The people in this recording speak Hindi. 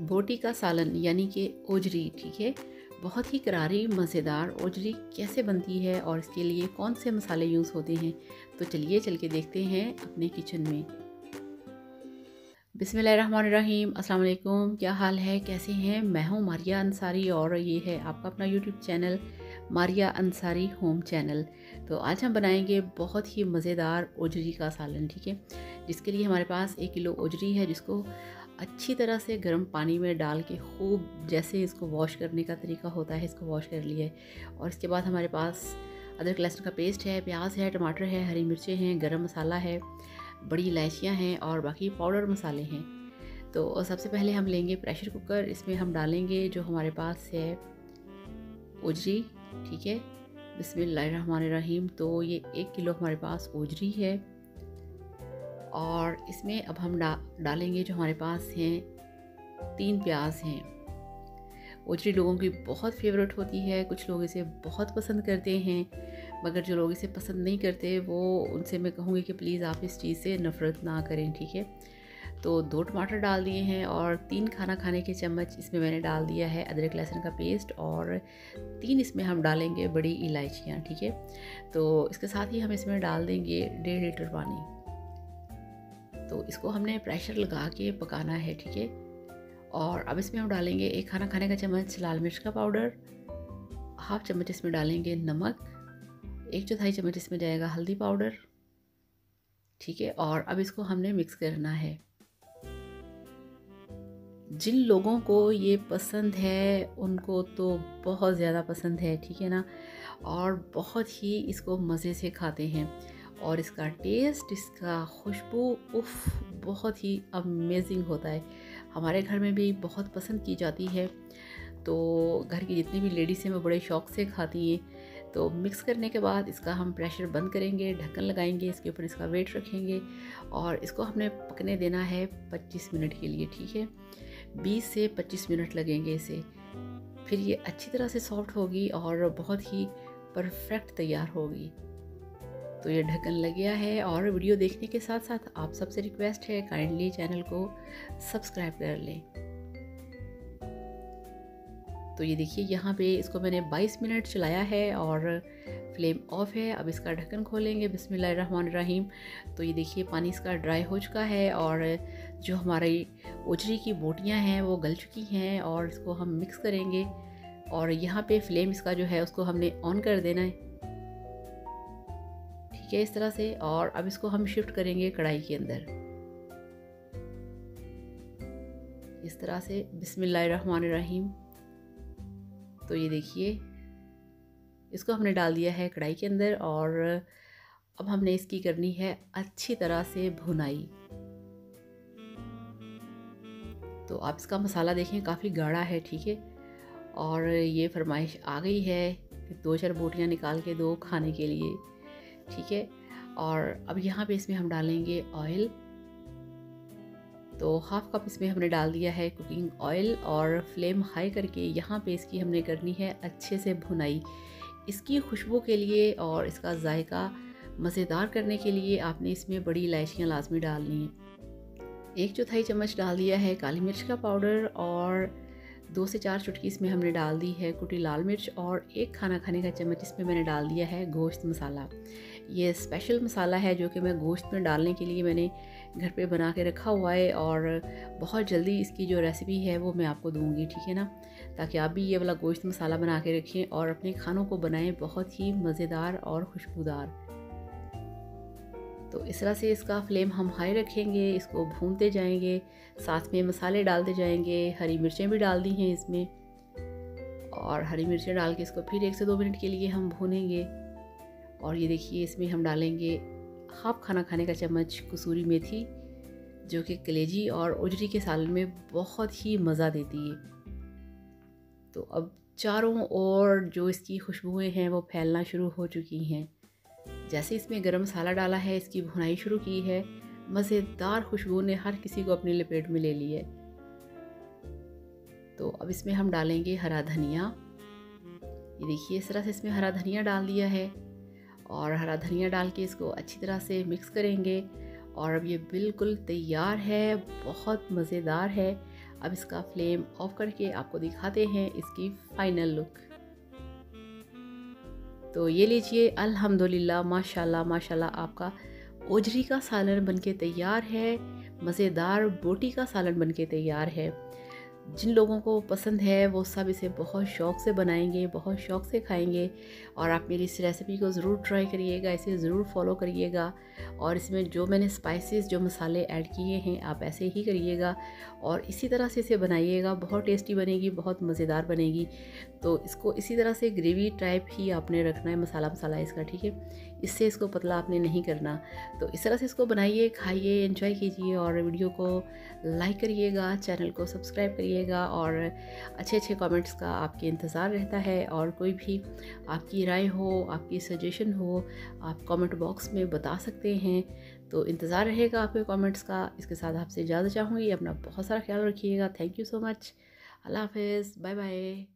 बोटी का सालन यानी कि ओजरी, ठीक है। बहुत ही करारी मज़ेदार ओजरी कैसे बनती है और इसके लिए कौन से मसाले यूज़ होते हैं, तो चलिए चल के देखते हैं अपने किचन में। बिस्मिल्लाहिर्रहमानिर्रहीम, अस्सलाम वालेकुम। क्या हाल है, कैसे हैं? मैं हूं मारिया अंसारी और ये है आपका अपना YouTube channel Maria Ansari home channel. तो आज हम बनाएंगे बहुत ही मज़ेदार ओजरी का सालन, ठीक है। जिसके लिए हमारे पास 1 किलो ओजरी है, जिसको अच्छी तरह से गर्म पानी में डाल के खूब, जैसे इसको वॉश करने का तरीका होता है, इसको वॉश कर लिया है। और इसके बाद हमारे पास अदरक लहसुन का पेस्ट है, प्याज है, टमाटर है, हरी मिर्चें हैं, गरम मसाला है, बड़ी इलायचियाँ हैं और बाकी पाउडर मसाले हैं। तो सबसे पहले हम लेंगे प्रेशर कुकर, इसमें हम डालेंगे जो हमारे पास है ओजरी, ठीक है। बिस्मिल्लाहिर्रहमानिर्रहीम। तो ये 1 किलो हमारे पास ओजरी है और इसमें अब हम डालेंगे जो हमारे पास हैं 3 प्याज हैं। ओजरी लोगों की बहुत फेवरेट होती है, कुछ लोग इसे बहुत पसंद करते हैं, मगर जो लोग इसे पसंद नहीं करते वो उनसे मैं कहूँगी कि प्लीज़ आप इस चीज़ से नफ़रत ना करें, ठीक है। तो 2 टमाटर डाल दिए हैं और 3 खाना खाने के चम्मच इसमें मैंने डाल दिया है अदरक लहसुन का पेस्ट और 3 इसमें हम डालेंगे बड़ी इलायचियाँ, ठीक है। तो इसके साथ ही हम इसमें डाल देंगे 1.5 लीटर पानी। तो इसको हमने प्रेशर लगा के पकाना है, ठीक है। और अब इसमें हम डालेंगे 1 खाना खाने का चम्मच लाल मिर्च का पाउडर, हाफ चम्मच इसमें डालेंगे नमक, 1/4 चम्मच इसमें जाएगा हल्दी पाउडर, ठीक है। और अब इसको हमने मिक्स करना है। जिन लोगों को ये पसंद है उनको तो बहुत ज़्यादा पसंद है, ठीक है ना, और बहुत ही इसको मज़े से खाते हैं। और इसका टेस्ट, इसका खुशबू, उफ़, बहुत ही अमेजिंग होता है। हमारे घर में भी बहुत पसंद की जाती है, तो घर की जितनी भी लेडीज़ हैं वो बड़े शौक़ से खाती हैं। तो मिक्स करने के बाद इसका हम प्रेशर बंद करेंगे, ढक्कन लगाएंगे, इसके ऊपर इसका वेट रखेंगे और इसको हमने पकने देना है 25 मिनट के लिए, ठीक है। 20 से 25 मिनट लगेंगे इसे, फिर ये अच्छी तरह से सॉफ्ट होगी और बहुत ही परफेक्ट तैयार होगी। तो ये ढक्कन लग गया है और वीडियो देखने के साथ साथ आप सबसे रिक्वेस्ट है काइंडली चैनल को सब्सक्राइब कर लें। तो ये देखिए यहाँ पे इसको मैंने 22 मिनट चलाया है और फ्लेम ऑफ है। अब इसका ढक्कन खोलेंगे, बिस्मिल्लाहिर्रहमानिर्रहीम। तो ये देखिए पानी इसका ड्राई हो चुका है और जो हमारी ओजरी की बोटियाँ हैं वो गल चुकी हैं और इसको हम मिक्स करेंगे। और यहाँ पे फ्लेम इसका जो है उसको हमने ऑन कर देना है, ठीक है, इस तरह से। और अब इसको हम शिफ्ट करेंगे कढ़ाई के अंदर, इस तरह से, बिस्मिल्लाहिर्रहमानिर्रहीम। तो ये देखिए इसको हमने डाल दिया है कढ़ाई के अंदर और अब हमने इसकी करनी है अच्छी तरह से भुनाई। तो आप इसका मसाला देखें काफ़ी गाढ़ा है, ठीक है। और ये फरमाइश आ गई है कि 2-4 बोटियाँ निकाल के दो खाने के लिए, ठीक है। और अब यहाँ पे इसमें हम डालेंगे ऑयल। तो हाफ कप इसमें हमने डाल दिया है कुकिंग ऑयल और फ्लेम हाई करके यहाँ पे इसकी हमने करनी है अच्छे से भुनाई। इसकी खुशबू के लिए और इसका जायका मज़ेदार करने के लिए आपने इसमें बड़ी इलायचियाँ लाजमी डालनी है। 1/4 चम्मच डाल दिया है काली मिर्च का पाउडर और 2 से 4 चुटकी इसमें हमने डाल दी है कुटी लाल मिर्च और 1 खाना खाने का चम्मच इसमें मैंने डाल दिया है गोश्त मसाला। ये स्पेशल मसाला है जो कि मैं गोश्त में डालने के लिए मैंने घर पे बना के रखा हुआ है और बहुत जल्दी इसकी जो रेसिपी है वो मैं आपको दूंगी, ठीक है ना, ताकि आप भी ये वाला गोश्त मसाला बना के रखें और अपने खानों को बनाएं बहुत ही मज़ेदार और खुशबूदार। तो इस तरह से इसका फ्लेम हम हाई रखेंगे, इसको भूनते जाएंगे, साथ में मसाले डालते जाएंगे। हरी मिर्चें भी डाल दी हैं इसमें और हरी मिर्चें डाल के इसको फिर 1 से 2 मिनट के लिए हम भूनेंगे। और ये देखिए इसमें हम डालेंगे हाफ खाना खाने का चम्मच कसूरी मेथी, जो कि कलेजी और ओजरी के सालन में बहुत ही मज़ा देती है। तो अब चारों ओर जो इसकी खुशबुएं हैं वो फैलना शुरू हो चुकी हैं। जैसे इसमें गरम मसाला डाला है, इसकी भुनाई शुरू की है, मज़ेदार खुशबू ने हर किसी को अपनी लपेट में ले ली है। तो अब इसमें हम डालेंगे हरा धनिया। ये देखिए इस तरह से इसमें हरा धनिया डाल दिया है और हरा धनिया डाल के इसको अच्छी तरह से मिक्स करेंगे। और अब ये बिल्कुल तैयार है, बहुत मज़ेदार है। अब इसका फ्लेम ऑफ करके आपको दिखाते हैं इसकी फाइनल लुक। तो ये लीजिए, अल्हम्दुलिल्लाह माशाल्लाह माशाल्लाह, आपका ओजरी का सालन बनके तैयार है। मज़ेदार बोटी का सालन बनके तैयार है। जिन लोगों को पसंद है वो सब इसे बहुत शौक़ से बनाएंगे, बहुत शौक़ से खाएंगे। और आप मेरी इस रेसिपी को ज़रूर ट्राई करिएगा, इसे ज़रूर फॉलो करिएगा। और इसमें जो मैंने स्पाइसेस, जो मसाले ऐड किए हैं, आप ऐसे ही करिएगा और इसी तरह से इसे बनाइएगा। बहुत टेस्टी बनेगी, बहुत मज़ेदार बनेगी। तो इसको इसी तरह से ग्रेवी टाइप ही आपने रखना है, मसाला मसाला इसका, ठीक है। इससे इसको पतला आपने नहीं करना। तो इस तरह से इसको बनाइए, खाइए, एंजॉय कीजिए और वीडियो को लाइक करिएगा, चैनल को सब्सक्राइब करिएगा। और अच्छे अच्छे कमेंट्स का आपके इंतज़ार रहता है। और कोई भी आपकी राय हो, आपकी सजेशन हो, आप कमेंट बॉक्स में बता सकते हैं। तो इंतज़ार रहेगा आपके कमेंट्स का। इसके साथ आपसे इजाज़त चाहूँगी। अपना बहुत सारा ख्याल रखिएगा। Thank you so much. अल्लाह हाफ़िज़, बाय बाय।